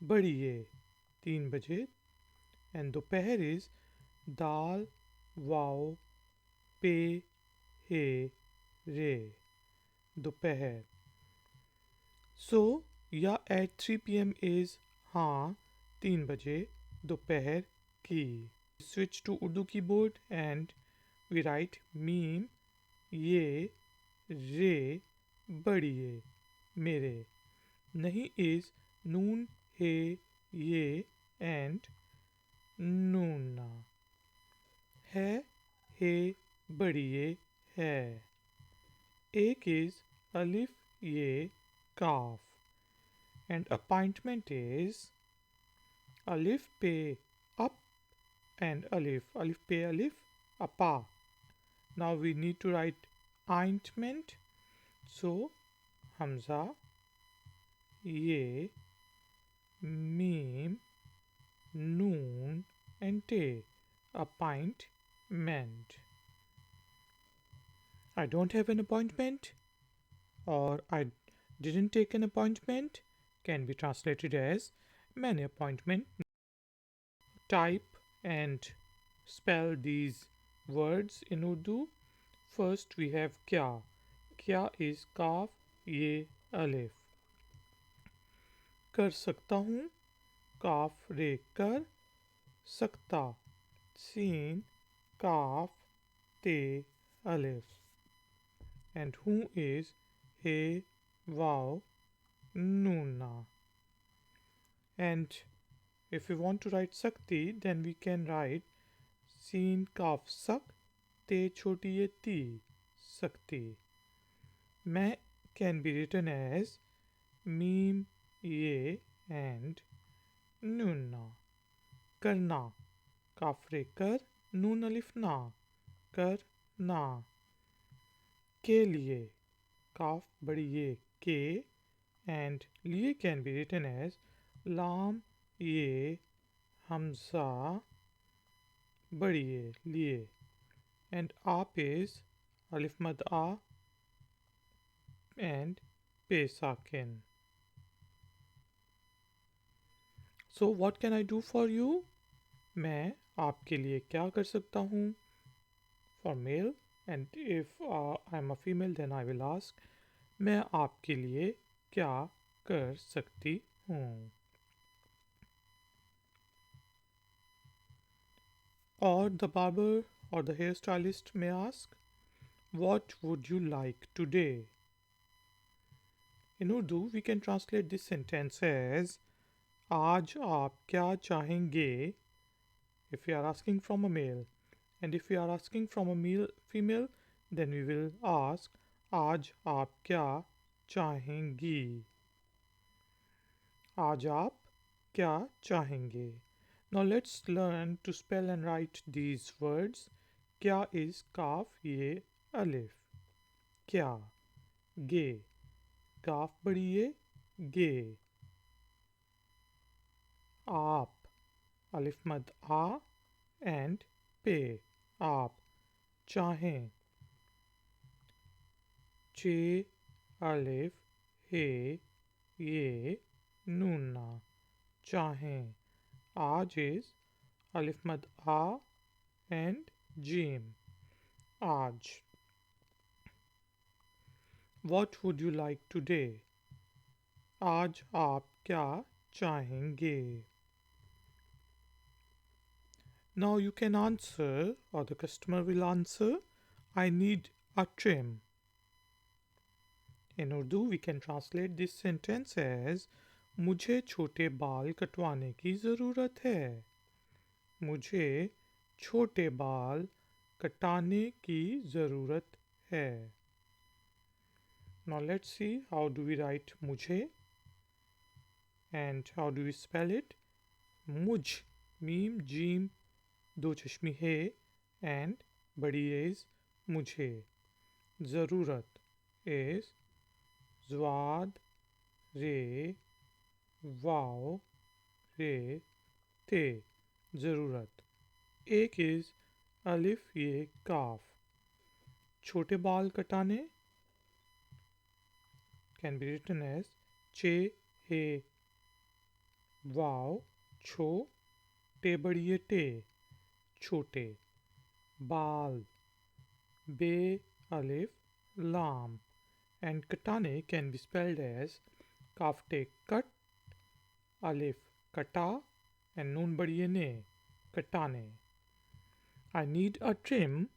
बढ़िए 3 बजे and दोपहर is दाल वाओ पे हे रे दोपहर. So या at 3 p.m. is हाँ 3 बजे दोपहर की. Switch to Urdu keyboard and we write meme ये रे बढ़िए मेरे. नहीं is नून हे ये and नूना. है हे बढ़िए है. एक is अलिफ ये काफ and appointment is अलिफ पे up and alif pe alif apa. Now we need to write ointment. So hamza ye mim noon and te appointment. I don't have an appointment or I didn't take an appointment can be translated as मैंने appointment. Type and spell these words in Urdu. First we have kya. Kya is काफ ये अलिफ. कर सकता हूँ काफ रे कर सकता scene काफ ते अलिफ. And who is he wow nuna. And if we want to write sakti then we can write सीन काफ सक ते छोटी ये ती सकती. मैं can be written as meme ये and नूना. करना काफरे कर नून अलिफ ना कर ना. के लिए काफ बड़ी ये के and लिए can be written as लाम ये हमजा बड़ी ये लिए and आप is alif mad a and pe sakin. So what can I do for you? मैं आपके लिए क्या कर सकता हूँ? For male and if I'm a female then I will ask मैं आपके लिए क्या कर सकती हूँ? Or the barber or the hairstylist may ask, what would you like today? In Urdu, we can translate this sentence as आज आप क्या चाहेंगे? If we are asking from a male, and if we are asking from a female, then we will ask आज आप क्या चाहेंगी? आज आप क्या चाहेंगे? Now let's learn to spell and write these words. क्या is काफ ये अलिफ. क्या गे काफ बड़ी ये गे. आप अलिफ मद आ and पे आप चाहें. चे अलिफ हे ये नूना चाहें. आज is अलिफ मद आ and जीम आज. What would you like today? आज आप क्या चाहेंगे? Now you can answer or the customer will answer I need a trim. In Urdu we can translate this sentence as मुझे छोटे बाल कटवाने की ज़रूरत है. मुझे छोटे बाल कटाने की ज़रूरत है. Now let's see how do we write मुझे and how do we spell it. मुझ मीम जीम दो चश्मी है and बड़ी is मुझे. ज़रूरत is ज़्वाद रे वाओ रे ते ज़रूरत. एक is अलिफ ये काफ. छोटे बाल कटाने can be written as चे हे वाव छो टे बड़िए टे छोटे बाल बे alif lam and katane can be spelled as kafte cut alif kata and noon badiye ne katane. I need a trim.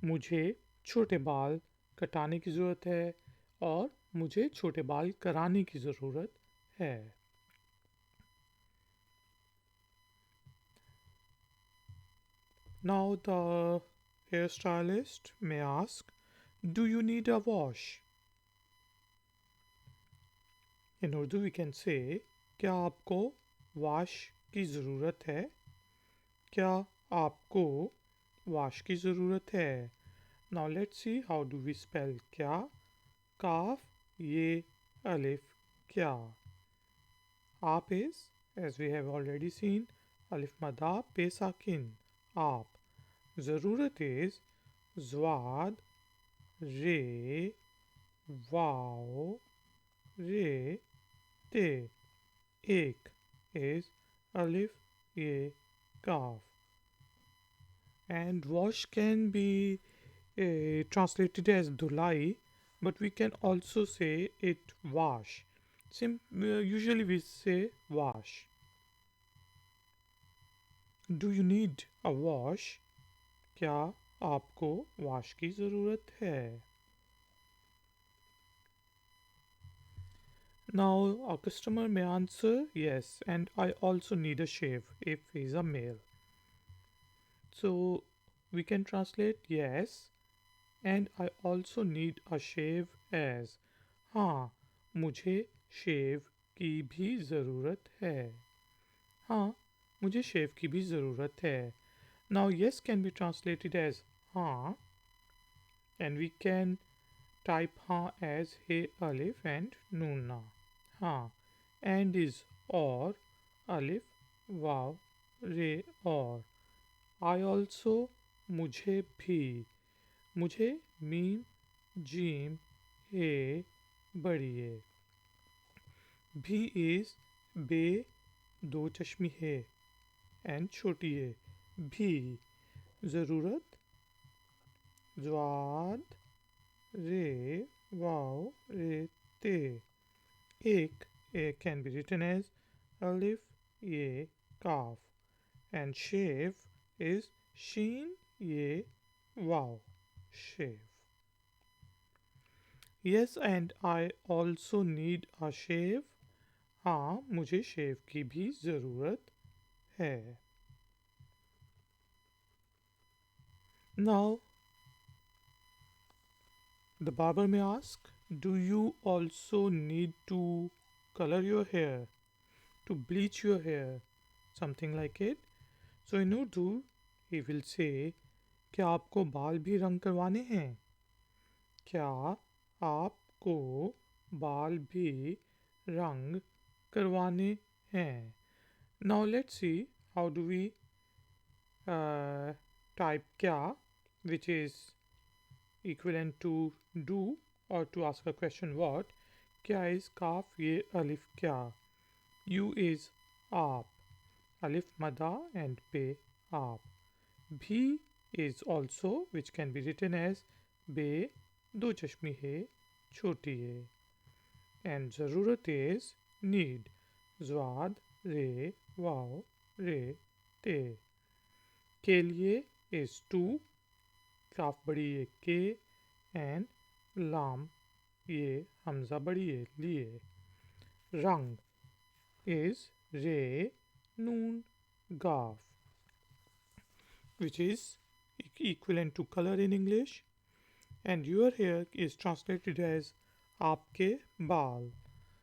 मुझे छोटे बाल कटाने की ज़रूरत है और मुझे छोटे बाल कराने की ज़रूरत है. Now the hairstylist may ask, do you need a wash? In Urdu we can say, क्या आपको wash की ज़रूरत है? क्या आपको wash की ज़रूरत है? Now let's see how do we spell क्या. काफ ये alif क्या. आप is, as we have already seen, alif mada pe sakin आप. ज़रूरत is ज़्वाद रे वाओ रे ते. एक is alif ye kaf. And wash can be translated as dhulai, but we can also say it wash. Usually we say wash. Do you need a wash? क्या आपको wash की ज़रूरत है? Now a customer may answer yes, and I also need a shave if he is a male. So we can translate yes, and I also need a shave as हाँ मुझे शेव की भी ज़रूरत है. हाँ मुझे शेव की भी ज़रूरत है. Now yes can be translated as हाँ, and we can type हाँ as he alif and noon na. हाँ, and is or alif वाव रे और. I also मुझे भी. मुझे मीम जीम हे बड़िए. भी is बे दो चश्मी है and छोटी है. भी ज़रूरत ज़्वाद रे वाव रे ते. एक can be written as alif ye kaf, and shave is sheen ye waw shave. Yes, and I also need a shave. हाँ मुझे शेव की भी ज़रूरत है. Now the barber may ask, do you also need to color your hair, to bleach your hair, something like it? So in Urdu he will say, क्या आपको बाल भी रंग करवाने हैं? क्या आपको बाल भी रंग करवाने हैं? Now let's see how do we type क्या, which is equivalent to do, or to ask a question what. क्या is काफ ये alif क्या. U is आप, alif mada and pe आप. भी is also, which can be written as बे दो चश्मी है छोटी है. And ज़रूरत is need, ज़्वाद रे वाव रे ते. के लिए is to, काफ बड़ी है के, and लाम ये हमजा बड़ी है लिए. रंग is रे noon gaf, which is equivalent to color in English, and your hair is translated as आपके बाल.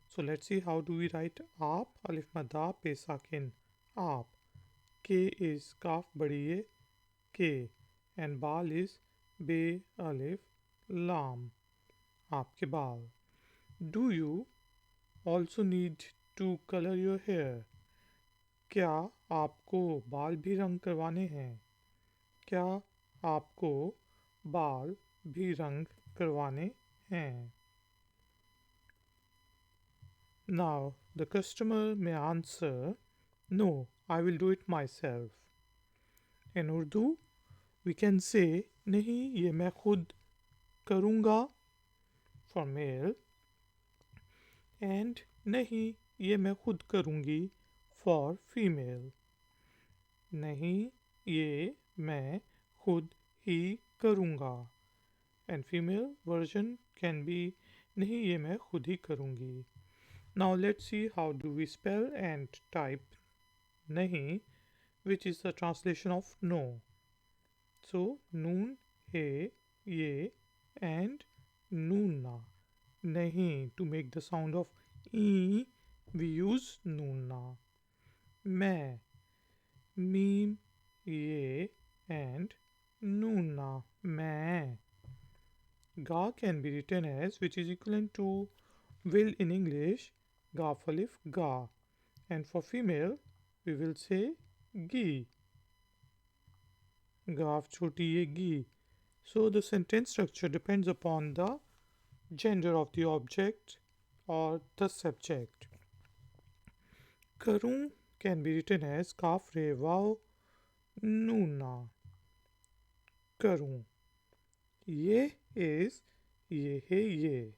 So let's see how do we write आप, alif mada pe sakin आप. K is kaf badiye K, and बाल is be alif lam आपके बाल. Do you also need to color your hair? क्या आपको बाल भी रंग करवाने हैं? क्या आपको बाल भी रंग करवाने हैं? Now The customer may answer, "No, I will do it myself." In Urdu, we can say, "नहीं, ये मैं खुद करूँगा" for male, and "नहीं, ये मैं खुद करूँगी" for female. नहीं, ये मैं खुद ही करूँगा. And female version can be, नहीं, ये मैं खुद ही करूँगी. Now let's see how do we spell and type nahi, which is the translation of no. So noon, he, ye, and noona. Nahi, to make the sound of e, we use noona. Main, meem, ye, and noona. Main. Ga can be written as, which is equivalent to will in English, ga alif ga. And for female, we will say gi. Gaaf choti ye gi. So the sentence structure depends upon the gender of the object or the subject. Karun can be written as kaf re waw nuna. Karun. Ye is ye he ye.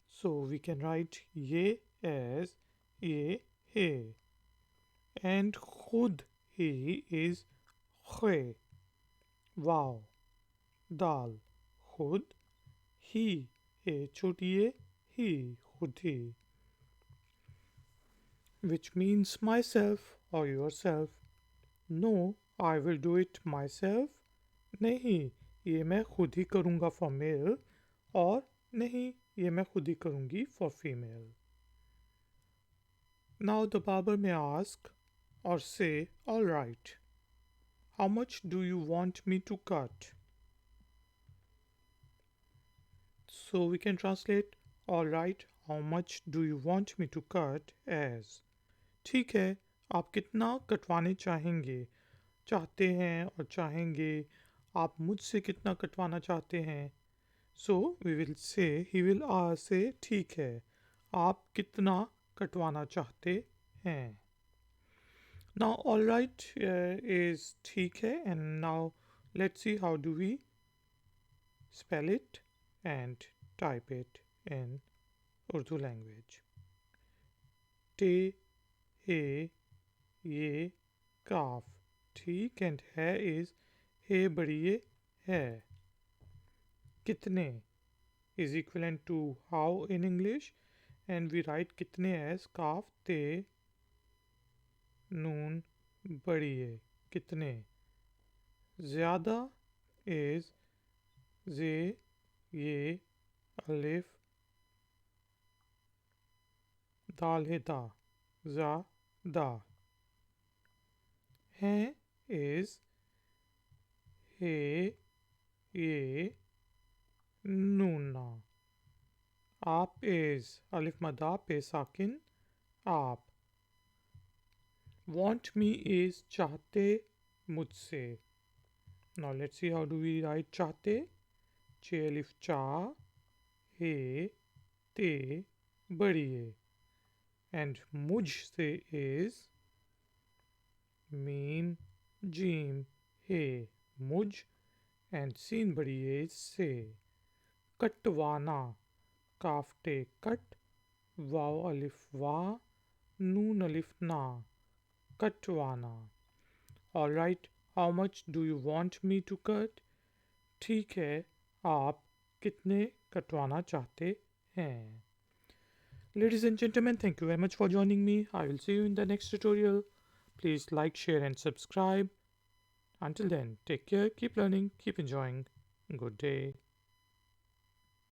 So we can write ye as ye he. And khud he is khe. Wow. Dal. Khud. He. A choti ye. He. Khud he. Which means myself or yourself. No, I will do it myself. नहीं, ये मैं खुद ही करूँगा for male. और नहीं, ये मैं खुद ही करूँगी for female. Now the barber may ask or say, "All right, how much do you want me to cut?" So we can translate "All right, how much do you want me to cut" as ठीक है, आप कितना कटवाने चाहते हैं और चाहेंगे, आप मुझसे कितना कटवाना चाहते हैं. So we will say, he will say ठीक है, आप कितना कटवाना चाहते हैं. Now all right is ठीक है, and now let's see how do we spell it and type it in Urdu language. Te, he, ye, काफ. ठीक, and है is हे बढ़िए है. कितने is equivalent to how in English, and we write कितने as काफ ते नून बढ़िए. कितने. ज़्यादा is जे ये अलिफ दाल है दा. ज़्यादा. है is हे ये नूना. आप is अलिफ मदा पे साकिन आप. Want me is चाहते मुझसे. Now let's see how do we write चाहते. चे अलिफ चा हे ते बढ़िए. And मुझसे is मीम जीम हे मुझ, and सीन बढ़िए से. कटवाना काफ्टे कट वाव अलिफ वा नून अलिफ ना. कटवाना. All right, how much do you want me to cut? ठीक है, आप कितने कटवाना चाहते हैं. Ladies and gentlemen, thank you very much for joining me. I will see you in the next tutorial. Please like, share and subscribe. Until then, take care, keep learning, keep enjoying. Good day.